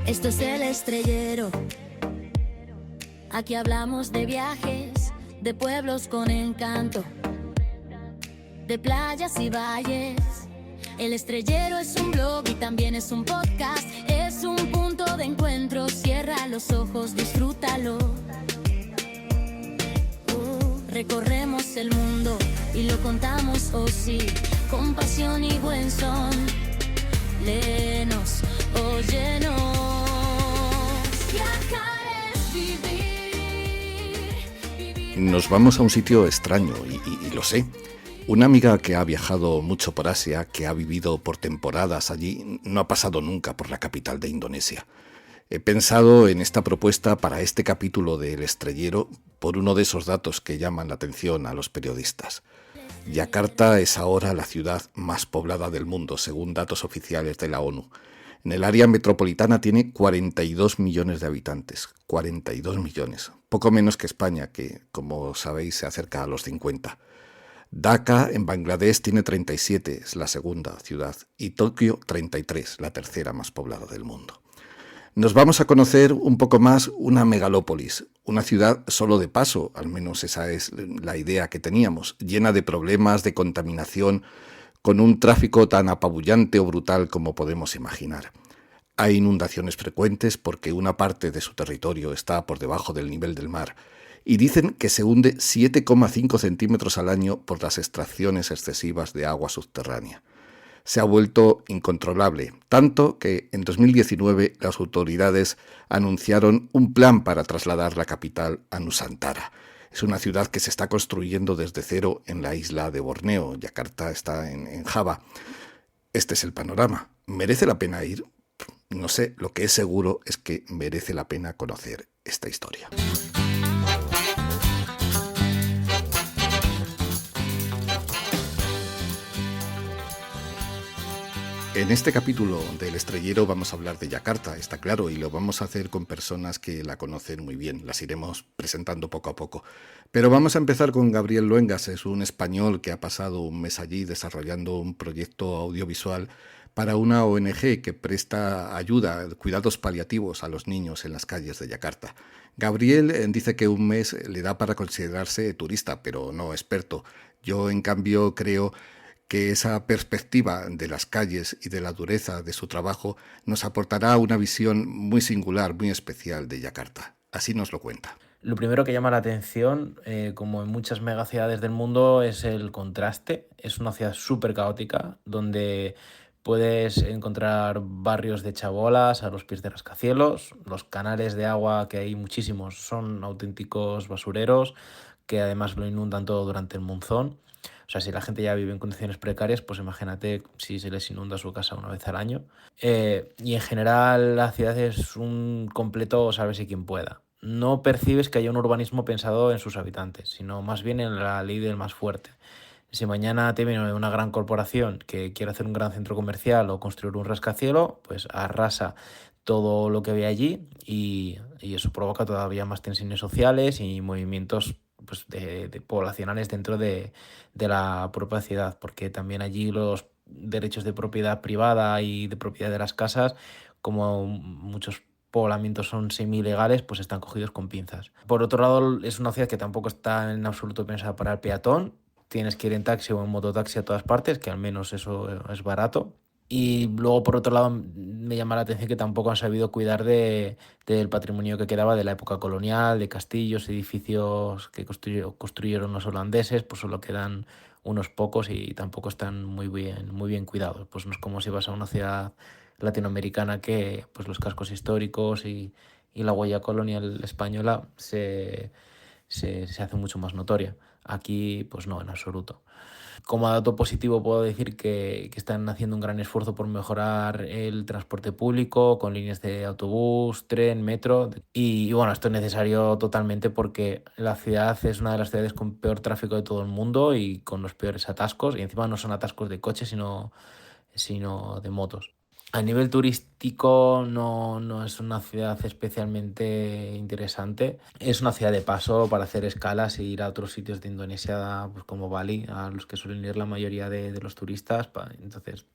Esto es El Estrellero. Aquí hablamos de viajes, de pueblos con encanto, de playas y valles. El Estrellero es un blog y también es un podcast. Es un punto de encuentro. Cierra los ojos, disfrútalo. Recorremos el mundo y lo contamos, oh sí, con pasión y buen son. Léenos, óyenos. Viajar es vivir. Nos vamos a un sitio extraño y lo sé. Una amiga que ha viajado mucho por Asia, que ha vivido por temporadas allí, no ha pasado nunca por la capital de Indonesia. He pensado en esta propuesta para este capítulo de El Estrellero por uno de esos datos que llaman la atención a los periodistas. Yakarta es ahora la ciudad más poblada del mundo, según datos oficiales de la ONU. En el área metropolitana tiene 42 millones de habitantes. 42 millones. Poco menos que España, que, como sabéis, se acerca a los 50. Dhaka, en Bangladesh, tiene 37, es la segunda ciudad, y Tokio 33, la tercera más poblada del mundo. Nos vamos a conocer un poco más una megalópolis, una ciudad solo de paso, al menos esa es la idea que teníamos, llena de problemas, de contaminación, con un tráfico tan apabullante o brutal como podemos imaginar. Hay inundaciones frecuentes porque una parte de su territorio está por debajo del nivel del mar, y dicen que se hunde 7,5 centímetros al año por las extracciones excesivas de agua subterránea. Se ha vuelto incontrolable, tanto que en 2019 las autoridades anunciaron un plan para trasladar la capital a Nusantara. Es una ciudad que se está construyendo desde cero en la isla de Borneo. Yakarta está en Java. Este es el panorama. ¿Merece la pena ir? No sé, lo que es seguro es que merece la pena conocer esta historia. En este capítulo del Estrellero vamos a hablar de Yakarta, está claro, y lo vamos a hacer con personas que la conocen muy bien. Las iremos presentando poco a poco. Pero vamos a empezar con Gabriel Luengas, es un español que ha pasado un mes allí desarrollando un proyecto audiovisual para una ONG que presta ayuda, cuidados paliativos a los niños en las calles de Yakarta. Gabriel dice que un mes le da para considerarse turista, pero no experto. Yo, en cambio, creo que esa perspectiva de las calles y de la dureza de su trabajo nos aportará una visión muy singular, muy especial de Yakarta. Así nos lo cuenta. Lo primero que llama la atención, como en muchas megaciudades del mundo, es el contraste. Es una ciudad súper caótica, donde puedes encontrar barrios de chabolas a los pies de rascacielos. Los canales de agua, que hay muchísimos, son auténticos basureros, que además lo inundan todo durante el monzón. O sea, si la gente ya vive en condiciones precarias, pues imagínate si se les inunda su casa una vez al año. Y en general la ciudad es un completo sálvese quien pueda. No percibes que haya un urbanismo pensado en sus habitantes, sino más bien en la ley del más fuerte. Si mañana te viene una gran corporación que quiere hacer un gran centro comercial o construir un rascacielos, pues arrasa todo lo que ve allí y eso provoca todavía más tensiones sociales y movimientos pues de poblacionales dentro de la propia ciudad, porque también allí los derechos de propiedad privada y de propiedad de las casas, como muchos poblamientos son semi-ilegales, pues están cogidos con pinzas. Por otro lado, es una ciudad que tampoco está en absoluto pensada para el peatón. Tienes que ir en taxi o en mototaxi a todas partes, que al menos eso es barato. Y luego, por otro lado, me llama la atención que tampoco han sabido cuidar del patrimonio que quedaba de la época colonial, de castillos, edificios que construyeron los holandeses, pues solo quedan unos pocos y tampoco están muy bien cuidados. Pues no es como si vas a una ciudad latinoamericana que pues los cascos históricos y la huella colonial española se hace mucho más notoria. Aquí, pues no, en absoluto. Como dato positivo puedo decir que están haciendo un gran esfuerzo por mejorar el transporte público con líneas de autobús, tren, metro. Y bueno, esto es necesario totalmente porque la ciudad es una de las ciudades con peor tráfico de todo el mundo y con los peores atascos. Y encima no son atascos de coches, sino de motos. A nivel turístico no es una ciudad especialmente interesante. Es una ciudad de paso para hacer escalas e ir a otros sitios de Indonesia, pues como Bali, a los que suelen ir la mayoría de los turistas. Entonces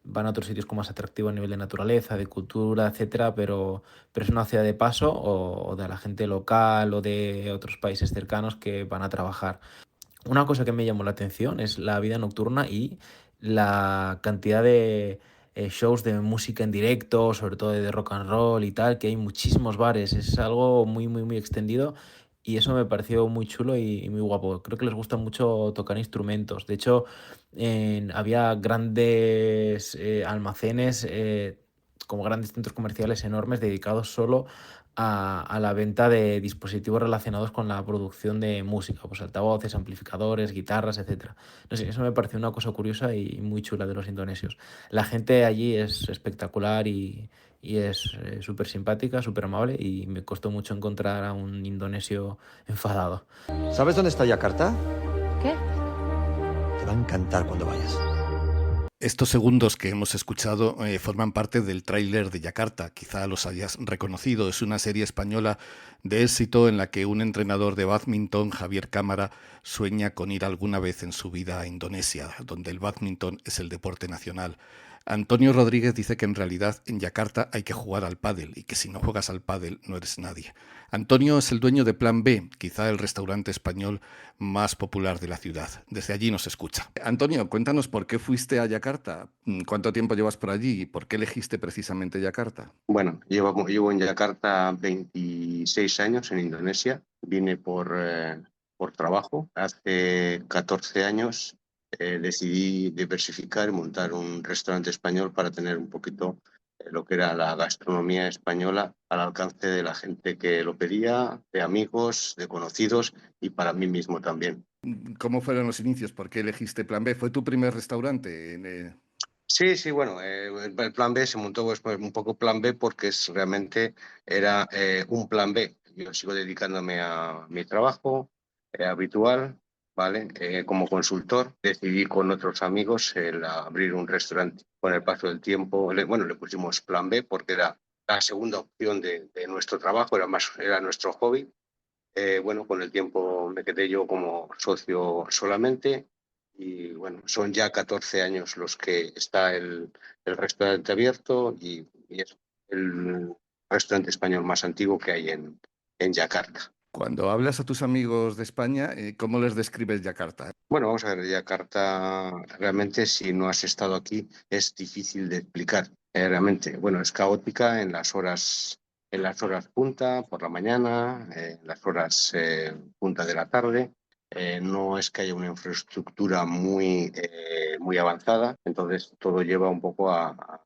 van a otros sitios con más atractivo a nivel de naturaleza, de cultura, etcétera, pero es una ciudad de paso o de la gente local o de otros países cercanos que van a trabajar. Una cosa que me llamó la atención es la vida nocturna y la cantidad de shows de música en directo, sobre todo de rock and roll y tal, que hay muchísimos bares. Es algo muy, muy, muy extendido y eso me pareció muy chulo y muy guapo. Creo que les gusta mucho tocar instrumentos. De hecho, había grandes almacenes, como grandes centros comerciales enormes dedicados solo a la venta de dispositivos relacionados con la producción de música, pues altavoces, amplificadores, guitarras, etcétera. No sé, eso me pareció una cosa curiosa y muy chula de los indonesios. La gente allí es espectacular y es súper simpática, súper amable y me costó mucho encontrar a un indonesio enfadado. ¿Sabes dónde está Yakarta? ¿Qué? Te va a encantar cuando vayas. Estos segundos que hemos escuchado forman parte del tráiler de Yakarta. Quizá los hayas reconocido. Es una serie española de éxito en la que un entrenador de bádminton, Javier Cámara, sueña con ir alguna vez en su vida a Indonesia, donde el bádminton es el deporte nacional. Antonio Rodríguez dice que en realidad en Yakarta hay que jugar al pádel y que si no juegas al pádel no eres nadie. Antonio es el dueño de Plan B, quizá el restaurante español más popular de la ciudad. Desde allí nos escucha. Antonio, cuéntanos por qué fuiste a Yakarta, cuánto tiempo llevas por allí y por qué elegiste precisamente Yakarta. Bueno, llevo en Yakarta 26 años en Indonesia. Vine por trabajo. Hace 14 años decidí diversificar y montar un restaurante español para tener un poquito lo que era la gastronomía española al alcance de la gente que lo pedía, de amigos, de conocidos y para mí mismo también. ¿Cómo fueron los inicios? ¿Por qué elegiste Plan B? ¿Fue tu primer restaurante? Sí, sí, bueno, el plan B se montó pues, un poco plan B porque realmente era un plan B. Yo sigo dedicándome a mi trabajo habitual, ¿vale? Como consultor decidí con otros amigos el abrir un restaurante. Con el paso del tiempo, le pusimos plan B porque era la segunda opción de nuestro trabajo, era nuestro hobby. Bueno, con el tiempo me quedé yo como socio solamente y bueno, son ya 14 años los que está el restaurante abierto y es el restaurante español más antiguo que hay en Yakarta. Cuando hablas a tus amigos de España, ¿cómo les describes Yakarta? Bueno, vamos a ver, Yakarta realmente si no has estado aquí es difícil de explicar. Realmente, bueno, es caótica en las horas punta, por la mañana, en las horas punta de la tarde. No es que haya una infraestructura muy avanzada, entonces todo lleva un poco al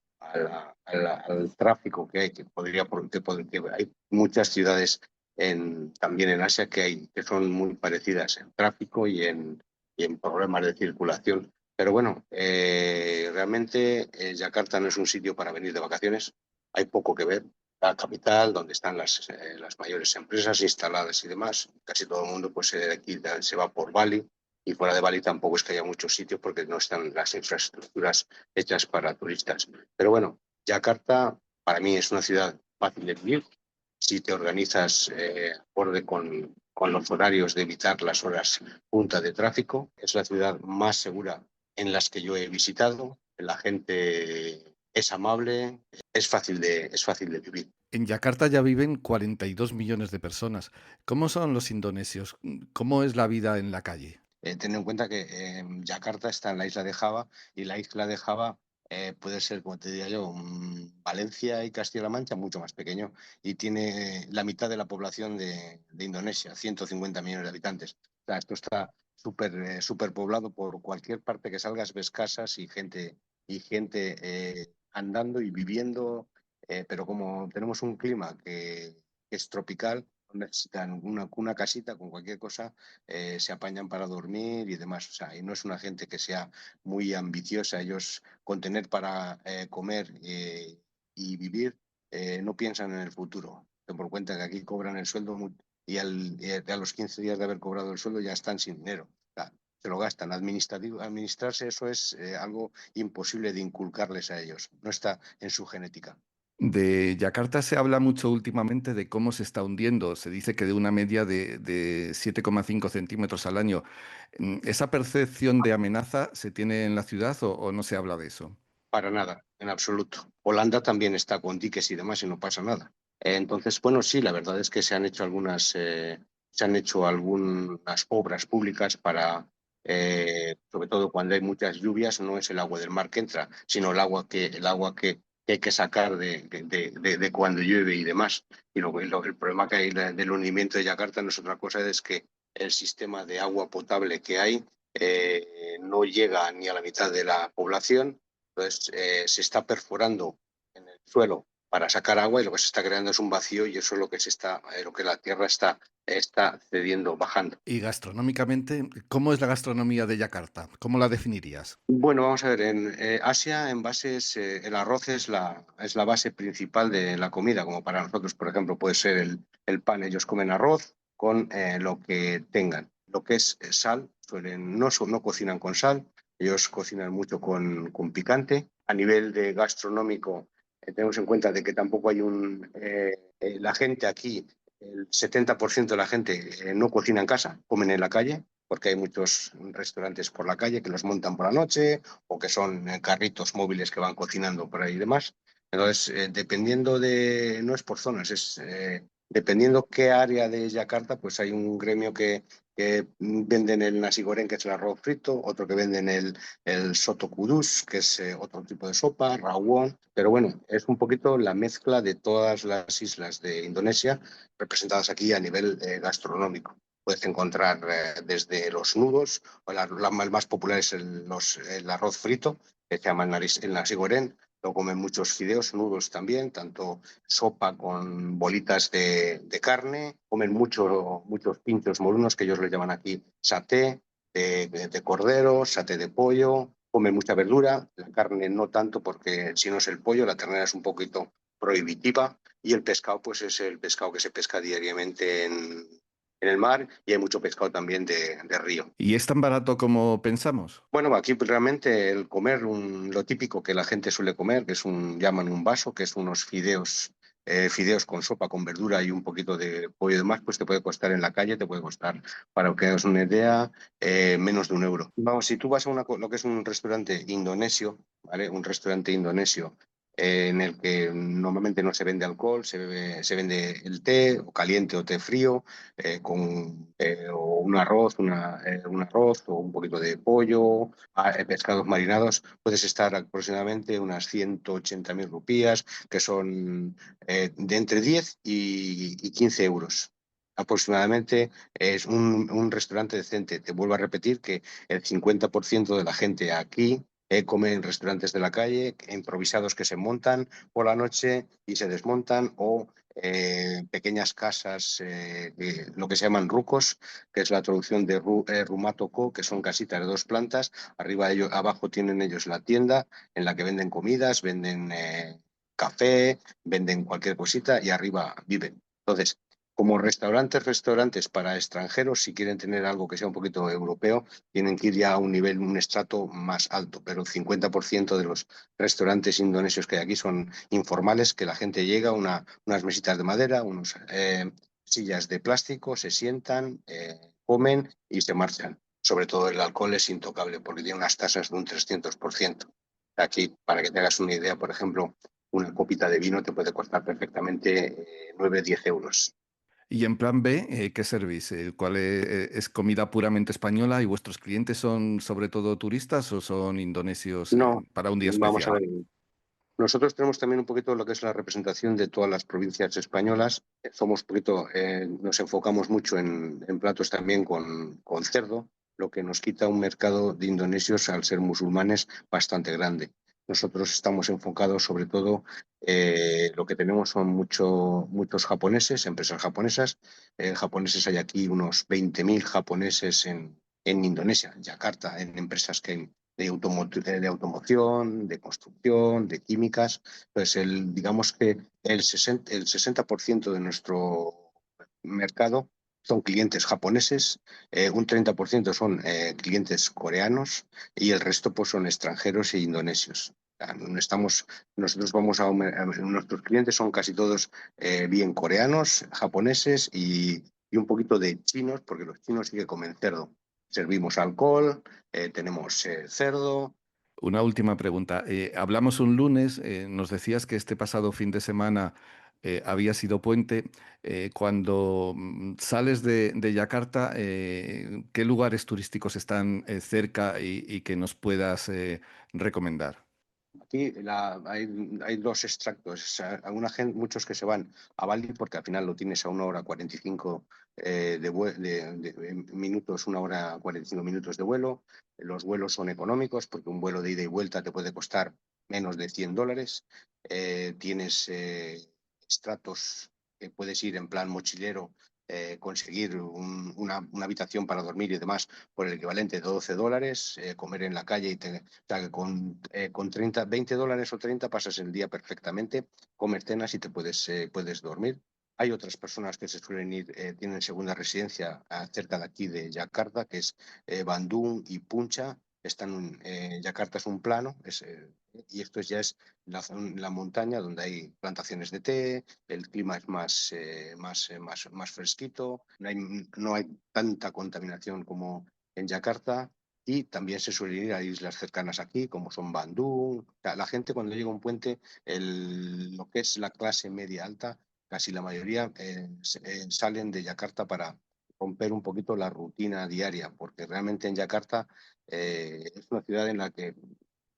tráfico que hay, que hay muchas ciudades también en Asia que son muy parecidas en tráfico y en problemas de circulación. Pero bueno, realmente Yakarta no es un sitio para venir de vacaciones. Hay poco que ver. La capital, donde están las mayores empresas instaladas y demás. Casi todo el mundo pues, de aquí se va por Bali y fuera de Bali tampoco es que haya muchos sitios porque no están las infraestructuras hechas para turistas. Pero bueno, Yakarta para mí es una ciudad fácil de vivir si te organizas acorde con los horarios de evitar las horas punta de tráfico. Es la ciudad más segura en las que yo he visitado. La gente es amable, es fácil de vivir. En Yakarta ya viven 42 millones de personas. ¿Cómo son los indonesios? ¿Cómo es la vida en la calle? Ten en cuenta que Yakarta está en la isla de Java y la isla de Java puede ser, como te diría yo, Valencia y Castilla-La Mancha mucho más pequeño y tiene la mitad de la población de Indonesia, 150 millones de habitantes. O sea, esto está súper poblado. Por cualquier parte que salgas ves casas y gente andando y viviendo, pero como tenemos un clima que es tropical, no necesitan una casita con cualquier cosa, se apañan para dormir y demás. O sea, y no es una gente que sea muy ambiciosa. Ellos con tener para comer y vivir no piensan en el futuro. Ten por cuenta que aquí cobran el sueldo y a los 15 días de haber cobrado el sueldo ya están sin dinero. O sea, se lo gastan. Administrarse eso es algo imposible de inculcarles a ellos. No está en su genética. De Yakarta se habla mucho últimamente de cómo se está hundiendo. Se dice que de una media de 7,5 centímetros al año. ¿Esa percepción de amenaza se tiene en la ciudad o no se habla de eso? Para nada, en absoluto. Holanda también está con diques y demás y no pasa nada. Entonces, bueno, sí, la verdad es que se han hecho algunas obras públicas para, sobre todo cuando hay muchas lluvias, no es el agua del mar que entra, sino el agua que hay que sacar de cuando llueve y demás. Y el problema que hay del hundimiento de Yakarta no es otra cosa, es que el sistema de agua potable que hay no llega ni a la mitad de la población. Entonces, se está perforando en el suelo para sacar agua y lo que se está creando es un vacío y eso es lo que la Tierra está cediendo, bajando. Y gastronómicamente, ¿cómo es la gastronomía de Yakarta? ¿Cómo la definirías? Bueno, vamos a ver, en Asia el arroz es la base principal de la comida, como para nosotros, por ejemplo, puede ser el pan. Ellos comen arroz con lo que tengan. Lo que es sal, no cocinan con sal, ellos cocinan mucho con picante. A nivel de gastronómico, tenemos en cuenta de que tampoco hay la gente aquí, el 70% de la gente no cocina en casa, comen en la calle porque hay muchos restaurantes por la calle que los montan por la noche o que son carritos móviles que van cocinando por ahí y demás. Entonces, no es por zonas, dependiendo qué área de Yakarta, pues hay un gremio que venden el nasi goreng, que es el arroz frito, otro que venden el soto kudus, que es otro tipo de sopa, rawon. Pero bueno, es un poquito la mezcla de todas las islas de Indonesia representadas aquí a nivel gastronómico. Puedes encontrar desde los nudos, el más popular es el arroz frito, que se llama el nasi goreng. Lo comen muchos fideos, nudos también, tanto sopa con bolitas de carne. Comen muchos pinchos morunos, que ellos le llaman aquí saté, de cordero, saté de pollo. Comen mucha verdura, la carne no tanto, porque si no es el pollo, la ternera es un poquito prohibitiva. Y el pescado, pues es el pescado que se pesca diariamente en el mar, y hay mucho pescado también de río. ¿Y es tan barato como pensamos? Bueno, aquí pues, realmente el comer lo típico que la gente suele comer, que llaman un vaso, que es unos fideos con sopa, con verdura y un poquito de pollo y demás, pues te puede costar en la calle, te puede costar, para que hagas una idea, menos de 1 euro. Vamos, si tú vas a lo que es un restaurante indonesio, ¿vale? Un restaurante indonesio en el que normalmente no se vende alcohol, se vende el té, o caliente o té frío, o un arroz o un poquito de pollo, pescados marinados. Puedes estar aproximadamente unas 180.000 rupias, que son de entre 10 y 15 euros. Aproximadamente es un restaurante decente. Te vuelvo a repetir que el 50% de la gente aquí come en restaurantes de la calle, improvisados, que se montan por la noche y se desmontan, o pequeñas casas, lo que se llaman rucos, que es la traducción de rumatoko, que son casitas de 2 plantas. Abajo tienen ellos la tienda en la que venden comidas, venden café, venden cualquier cosita y arriba viven. Entonces, como restaurantes para extranjeros, si quieren tener algo que sea un poquito europeo, tienen que ir ya a un estrato más alto, pero el 50% de los restaurantes indonesios que hay aquí son informales, que la gente llega, unas mesitas de madera, unas sillas de plástico, se sientan, comen y se marchan. Sobre todo el alcohol es intocable porque tiene unas tasas de un 300%. Aquí, para que te hagas una idea, por ejemplo, una copita de vino te puede costar perfectamente 9-10 euros. Y en plan B, ¿qué servís? ¿Cuál es comida puramente española y vuestros clientes son sobre todo turistas o son indonesios No, para un día vamos a especial? ver. Nosotros tenemos también un poquito lo que es la representación de todas las provincias españolas. Nos enfocamos mucho en platos también con cerdo, lo que nos quita un mercado de indonesios, al ser musulmanes, bastante grande. Nosotros estamos enfocados sobre todo, lo que tenemos son muchos japoneses, empresas japonesas. Japoneses hay aquí unos 20.000 japoneses en Indonesia, en Yakarta, en empresas de automoción, de construcción, de químicas. Pues digamos que el 60% de nuestro mercado son clientes japoneses, un 30% son clientes coreanos y el resto pues son extranjeros e indonesios. O sea, nosotros nuestros clientes son casi todos bien coreanos, japoneses y un poquito de chinos, porque los chinos sí que comen cerdo. Servimos alcohol, tenemos cerdo. Una última pregunta. Hablamos un lunes, nos decías que este pasado fin de semana había sido puente. Cuando sales de Yakarta, ¿qué lugares turísticos están cerca y que nos puedas recomendar? Aquí hay dos extractos. O sea, muchos que se van a Bali porque al final lo tienes a 1 hora 45 de minutos, 1 hora 45 minutos de vuelo. Los vuelos son económicos porque un vuelo de ida y vuelta te puede costar menos de $100. Tienes estratos que puedes ir en plan mochilero, conseguir una habitación para dormir y demás por el equivalente de $12, comer en la calle o sea, que con 30, $20 o 30 pasas el día perfectamente, comes cenas y te puedes dormir. Hay otras personas que se suelen ir, tienen segunda residencia cerca de aquí de Yakarta, que es Bandung y Puncha. Yakarta es un plano, y esto ya es la montaña donde hay plantaciones de té, el clima es más fresquito, no hay tanta contaminación como en Yakarta. Y también se suele ir a islas cercanas aquí, como son Bandung. O sea, la gente cuando llega a un puente, lo que es la clase media alta, casi la mayoría salen de Yakarta para romper un poquito la rutina diaria, porque realmente en Yakarta es una ciudad en la que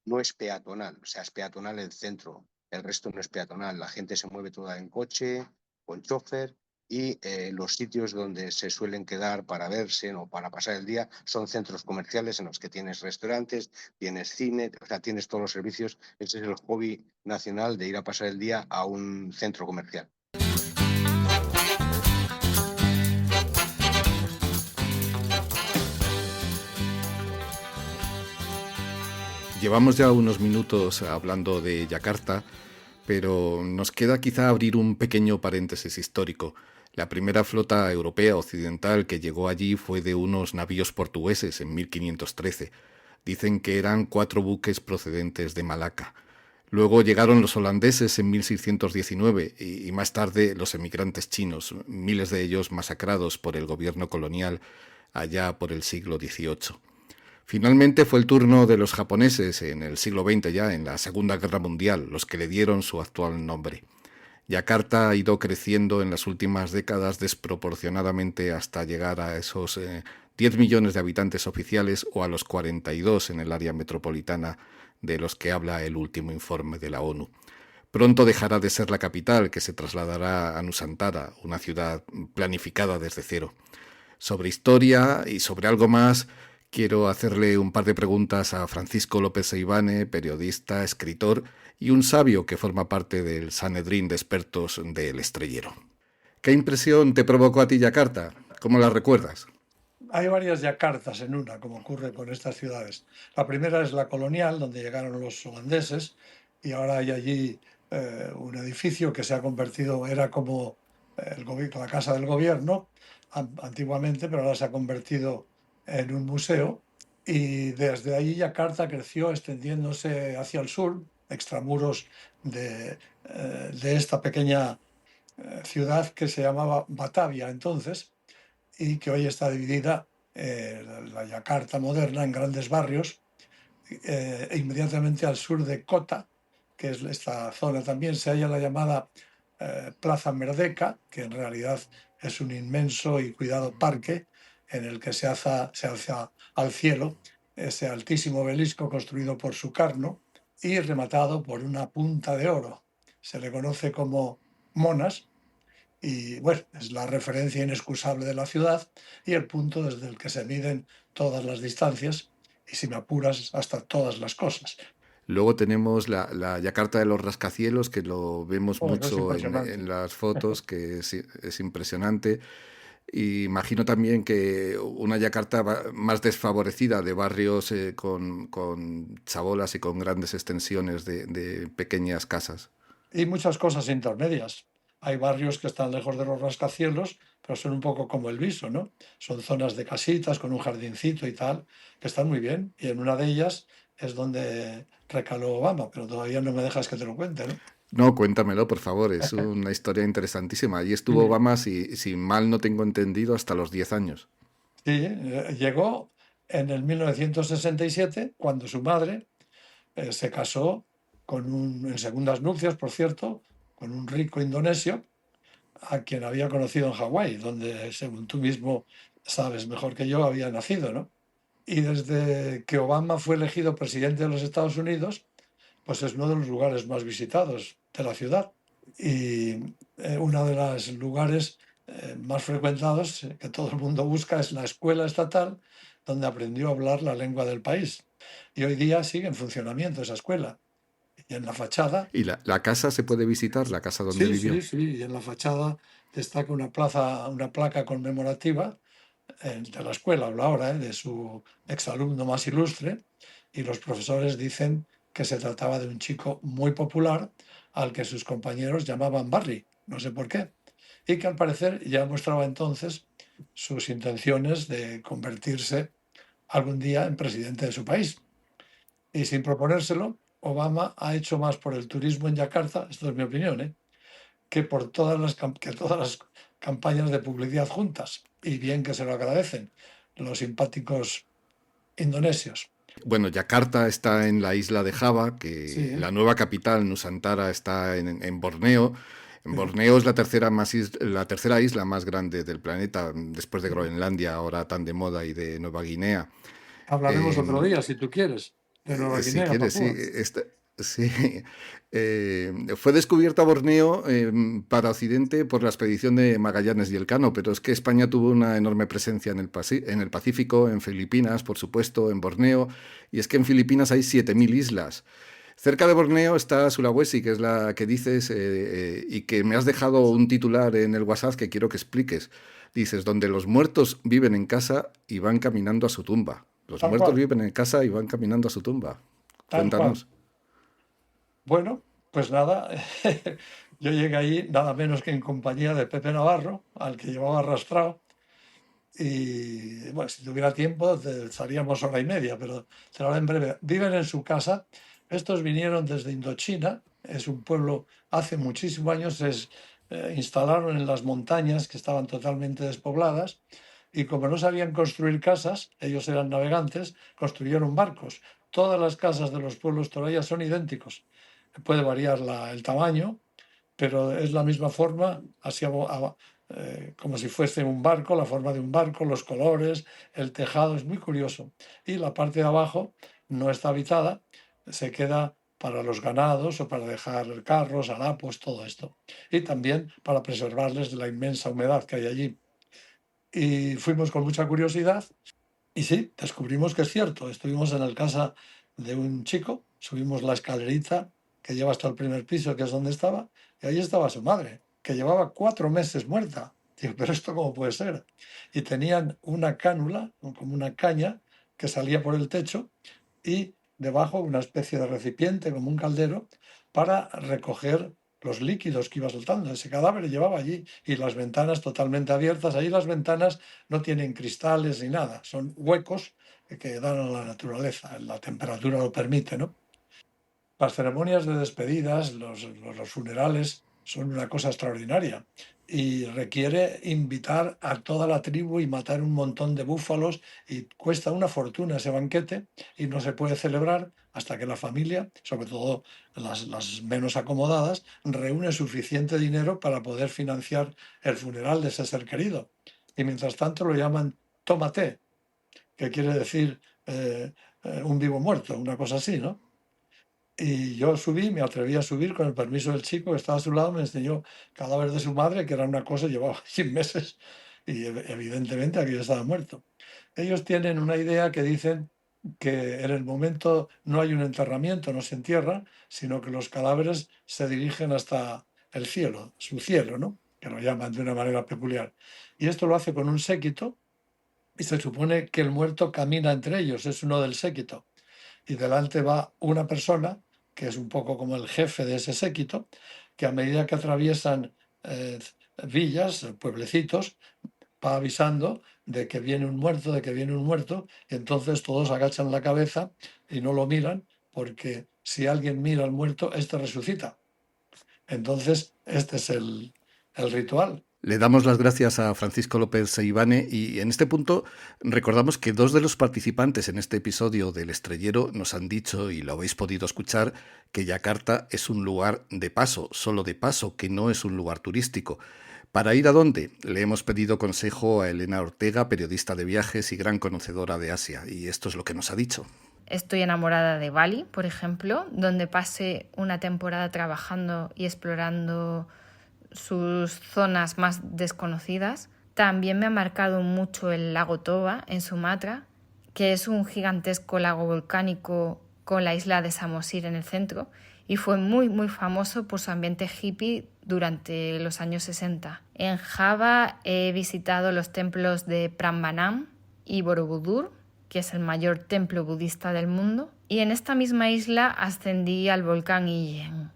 no es peatonal, o sea, es peatonal el centro, el resto no es peatonal, la gente se mueve toda en coche, con chofer, y los sitios donde se suelen quedar para verse o para pasar el día son centros comerciales en los que tienes restaurantes, tienes cine, o sea, tienes todos los servicios. Ese es el hobby nacional de ir a pasar el día a un centro comercial. Llevamos ya unos minutos hablando de Yakarta, pero nos queda quizá abrir un pequeño paréntesis histórico. La primera flota europea occidental que llegó allí fue de unos navíos portugueses en 1513. Dicen que eran 4 buques procedentes de Malaca. Luego llegaron los holandeses en 1619 y más tarde los emigrantes chinos, miles de ellos masacrados por el gobierno colonial allá por el siglo XVIII. Finalmente fue el turno de los japoneses en el siglo XX, ya en la Segunda Guerra Mundial, los que le dieron su actual nombre. Yakarta ha ido creciendo en las últimas décadas desproporcionadamente hasta llegar a esos 10 millones de habitantes oficiales o a los 42 en el área metropolitana de los que habla el último informe de la ONU. Pronto dejará de ser la capital, que se trasladará a Nusantara, una ciudad planificada desde cero. Sobre historia y sobre algo más, quiero hacerle un par de preguntas a Francisco López Seivane, periodista, escritor y un sabio que forma parte del Sanedrín de expertos del Estrellero. ¿Qué impresión te provocó a ti Yakarta? ¿Cómo la recuerdas? Hay varias Yakartas en una, como ocurre con estas ciudades. La primera es la colonial, donde llegaron los holandeses, y ahora hay allí un edificio que se ha convertido, era como la casa del gobierno antiguamente, pero ahora se ha convertido en un museo. Y desde ahí Yakarta creció extendiéndose hacia el sur, extramuros de esta pequeña ciudad que se llamaba Batavia entonces, y que hoy está dividida, la Yakarta moderna, en grandes barrios, inmediatamente al sur de Kota, que es esta zona también, se halla la llamada Plaza Merdeka, que en realidad es un inmenso y cuidado parque en el que se alza al cielo ese altísimo obelisco construido por Sukarno y rematado por una punta de oro. Se le conoce como Monas. Y bueno, es la referencia inexcusable de la ciudad y el punto desde el que se miden todas las distancias y, si me apuras, hasta todas las cosas. Luego tenemos la Yakarta de los rascacielos, que lo vemos Oh, eso es mucho impresionante. en las fotos, que es impresionante. Y imagino también que una Yakarta más desfavorecida, de barrios con chabolas y con grandes extensiones de pequeñas casas. Y muchas cosas intermedias. Hay barrios que están lejos de los rascacielos, pero son un poco como el Viso, ¿no? Son zonas de casitas con un jardincito y tal, que están muy bien. Y en una de ellas es donde recaló Obama, pero todavía no me dejas que te lo cuente, ¿no? No, cuéntamelo, por favor, es una historia interesantísima. Allí estuvo Sí, Obama, si mal no tengo entendido, hasta los 10 años. sí, llegó en el 1967, cuando su madre se casó en segundas nupcias, por cierto, con un rico indonesio a quien había conocido en Hawái, donde, según tú mismo sabes mejor que yo, había nacido, ¿no? Y desde que Obama fue elegido presidente de los Estados Unidos, pues es uno de los lugares más visitados de la ciudad. Y uno de los lugares más frecuentados que todo el mundo busca es la escuela estatal, donde aprendió a hablar la lengua del país. Y hoy día sigue en funcionamiento esa escuela. Y en la fachada, ¿Y la casa se puede visitar, la casa donde sí, sí, vivió? sí, y en la fachada destaca una placa conmemorativa de la escuela, habla ahora, de su exalumno más ilustre, y los profesores dicen que se trataba de un chico muy popular al que sus compañeros llamaban Barry, no sé por qué, y que al parecer ya mostraba entonces sus intenciones de convertirse algún día en presidente de su país. Y sin proponérselo, Obama ha hecho más por el turismo en Yakarta, esto es mi opinión, que por todas las campañas de publicidad juntas. Y bien que se lo agradecen los simpáticos indonesios. Bueno, Yakarta está en la isla de Java, que Sí, la nueva capital, Nusantara, está en Borneo. En sí. Borneo es la tercera isla más grande del planeta, después de Groenlandia, ahora tan de moda, y de Nueva Guinea. Hablaremos otro Eh, día, si tú quieres, de Nueva si Guinea, quieres, sí. Papúa. Sí. Fue descubierta Borneo para Occidente por la expedición de Magallanes y Elcano, pero es que España tuvo una enorme presencia en el Pacífico, en Filipinas, por supuesto, en Borneo, y es que en Filipinas hay 7.000 islas. Cerca de Borneo está Sulawesi, que es la que dices, y que me has dejado un titular en el WhatsApp que quiero que expliques. Dices, donde los muertos viven en casa y van caminando a su tumba. Los Tal muertos cual, viven en casa y van caminando a su tumba. tal cual. Cuéntanos. Bueno, pues nada, yo llegué ahí nada menos que en compañía de Pepe Navarro, al que llevaba arrastrado. Y bueno, si tuviera tiempo, estaríamos hora y media, pero te lo haré en breve. Viven en su casa. Estos vinieron desde Indochina, es un pueblo, hace muchísimos años se instalaron en las montañas que estaban totalmente despobladas y como no sabían construir casas, ellos eran navegantes, construyeron barcos. Todas las casas de los pueblos todavía son idénticos. Puede variar el tamaño, pero es la misma forma, así como si fuese un barco, la forma de un barco, los colores, el tejado, es muy curioso. Y la parte de abajo no está habitada, se queda para los ganados o para dejar carros, harapos, todo esto. Y también para preservarles de la inmensa humedad que hay allí. Y fuimos con mucha curiosidad y sí, descubrimos que es cierto. Estuvimos en la casa de un chico, subimos la escalerita que lleva hasta el primer piso, que es donde estaba, y ahí estaba su madre, que llevaba 4 meses muerta. Digo, pero ¿esto cómo puede ser? Y tenían una cánula, como una caña, que salía por el techo y debajo una especie de recipiente, como un caldero, para recoger los líquidos que iba soltando. Ese cadáver llevaba allí y las ventanas totalmente abiertas. Ahí las ventanas no tienen cristales ni nada, son huecos que dan a la naturaleza, la temperatura lo permite, ¿no? Las ceremonias de despedidas, los funerales, son una cosa extraordinaria y requiere invitar a toda la tribu y matar un montón de búfalos y cuesta una fortuna ese banquete y no se puede celebrar hasta que la familia, sobre todo las menos acomodadas, reúne suficiente dinero para poder financiar el funeral de ese ser querido. Y mientras tanto lo llaman tómate, que quiere decir un vivo muerto, una cosa así, ¿no? Y yo subí, me atreví a subir con el permiso del chico que estaba a su lado, me enseñó cadáver de su madre, que era una cosa, llevaba 100 meses y evidentemente aquello estaba muerto. Ellos tienen una idea que dicen que en el momento no hay un enterramiento, no se entierra, sino que los cadáveres se dirigen hasta el cielo, su cielo, ¿no? Que lo llaman de una manera peculiar. Y esto lo hace con un séquito y se supone que el muerto camina entre ellos, es uno del séquito y delante va una persona, que es un poco como el jefe de ese séquito, que a medida que atraviesan eh, villas, pueblecitos, va avisando de que viene un muerto, de que viene un muerto, y entonces todos agachan la cabeza y no lo miran, porque si alguien mira al muerto, este resucita. Entonces, este es el ritual. Le damos las gracias a Francisco López Seivane y en este punto recordamos que 2 de los participantes en este episodio del Estrellero nos han dicho, y lo habéis podido escuchar, que Yakarta es un lugar de paso, solo de paso, que no es un lugar turístico. ¿Para ir a dónde? Le hemos pedido consejo a Elena Ortega, periodista de viajes y gran conocedora de Asia, y esto es lo que nos ha dicho. Estoy enamorada de Bali, por ejemplo, donde pasé una temporada trabajando y explorando sus zonas más desconocidas. También me ha marcado mucho el lago Toba en Sumatra, que es un gigantesco lago volcánico con la isla de Samosir en el centro, y fue muy muy famoso por su ambiente hippie durante los años 60. En Java he visitado los templos de Prambanan y Borobudur, que es el mayor templo budista del mundo, y en esta misma isla ascendí al volcán Ijen,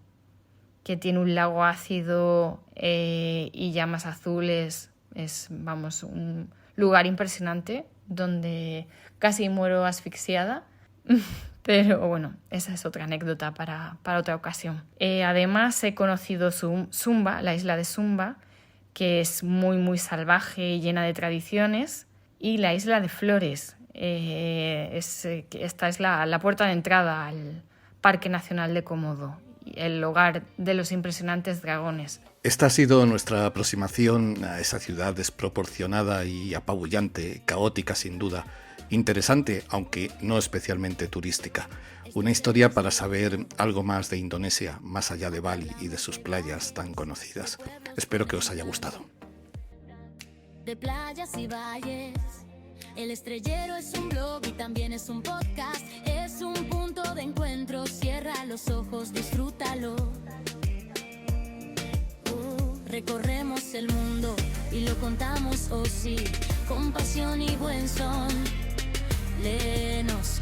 que tiene un lago ácido y llamas azules. Es, vamos, un lugar impresionante donde casi muero asfixiada. Pero bueno, esa es otra anécdota para otra ocasión. Además he conocido Sumba, la isla de Sumba, que es muy muy salvaje y llena de tradiciones, y la isla de Flores. Esta es la puerta de entrada al Parque Nacional de Komodo, el hogar de los impresionantes dragones. Esta ha sido nuestra aproximación a esa ciudad desproporcionada y apabullante, caótica sin duda, interesante, aunque no especialmente turística. Una historia para saber algo más de Indonesia, más allá de Bali y de sus playas tan conocidas. Espero que os haya gustado. De playas y valles, El Estrellero es un blog y también es un podcast. Es un punto de encuentro, cierra los ojos, disfrútalo. Recorremos el mundo y lo contamos, oh sí, con pasión y buen son. Léenos,